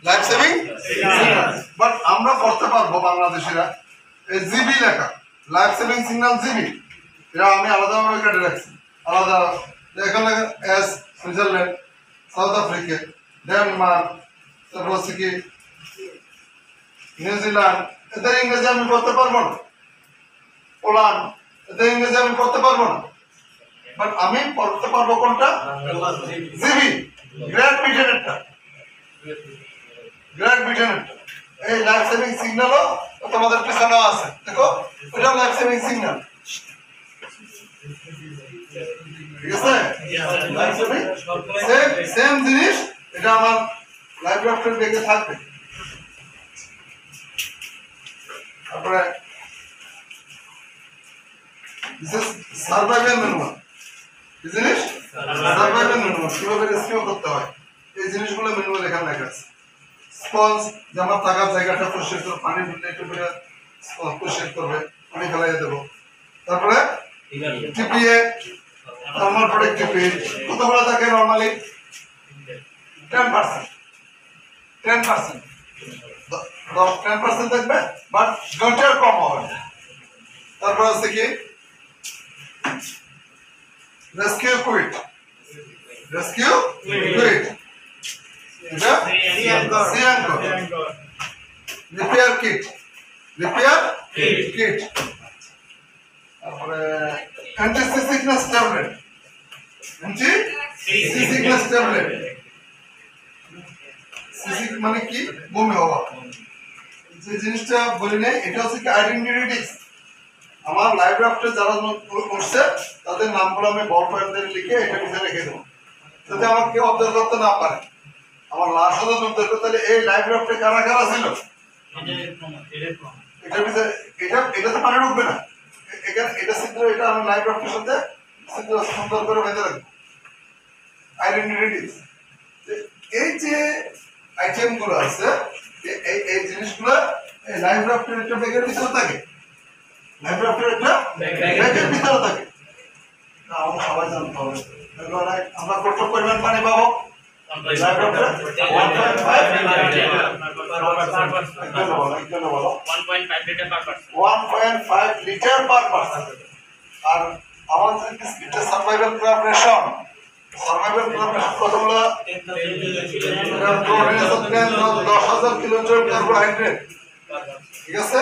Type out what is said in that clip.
life saving but আমরা পড়তে পারবো বাংলাদেশিরা এই জিবি লেখা লাইফ সেভিং সিগন্যাল জিবি এটা আমি আলাদাভাবে কেটে রাখছি আলাদা এখানে S Switzerland south Africa Denmark তারপর হচ্ছে কি নিউজিল্যান্ড এদের ইংরেজি আমি পড়তে পারবো না পোল্যান্ড এদের ইংরেজি আমি পড়তে পারবো না বাট আমি পড়তে পারবো কোনটা জিবি গ্রেট ব্রিটেনেরটা গ্রেট ব্রিটেনেরটা এই লাইফ সেভিং সিগন্যালও তোমাদের পিছনে আছে দেখো এটা লাইফ সেভিং সিগন্যাল ঠিক আছে লাইফ সেভিং সেম জিনিস এটা আমার লাইফ রাফটের ব্যাগে থাকবে তারপরে সার্ভাইভাল ম্যানুয়াল এই জিনিস সার্ভাইভাল ম্যানুয়াল কিভাবে রেস্কিউ করতে হয় এই জিনিসগুলো ম্যানুয়াল এখানে লেখা আছে স্পঞ্জ যেমন থাকার জায়গাটা পরিষ্কার করে পানি ঢুকলে একটু করে পরিষ্কার করবে পানি ফেলাই দেবো তারপরে টিপিএ থার্মাল প্রোটেক্টিভ পেজ কতগুলো থাকে নরমালি 10% 10% থাকবে বাট গটার কম হবে তারপর আছে কি রেস্কিউ কুইট এটা রিপেয়ার কিট তারপরে অ্যান্টিসিকনেস ট্যাবলেট সিসিক মানে কি বমি হওয়া যে জিনিসটা বলি নাই এটা হচ্ছে কি আইডেন্টিটি আমার লাইভ ড্রাফটে যারা করছে তাদের নামগুলো আমি বল পয়েন্ট দিয়ে লিখে এটা ভিতরে রেখে দেবো যাতে আমাকে কেউ অবজার্ভ করতে না পারে আমার লাস্ট হতে অবজার্ভ করতে তাহলে এই লাইভ ড্রাফটে কারা কারা ছিল এটার ভিতরে এটা তো পানি ঢুকবে না এখানে এটা ছিদ্র এটা আমার লাইভ ড্রাফটের সাথে ছিদ্র সুন্দর করে বেঁধে রাখবো আইডেন্টিটি এই যে আইটেমগুলো আছে এই জিনিসগুলো এই লাইভ ড্রাফটের একটা ব্যাগের ভিতরে থাকে লাইভ ড্রাফটের একটা ব্যাগের ভিতরে থাকে আমাদের সবাই জানতে হবে আমরা কত পরিমাণ পানি পাবো লাইভ ড্রাফটে 1.5 লিটার পার পারসন আর আমাদের স্পিডটা সার্ভাইভাল প্রিপারেশন কতগুলো 10,000 কিলোমিটার কার্বোহাইড্রেট ঠিক আছে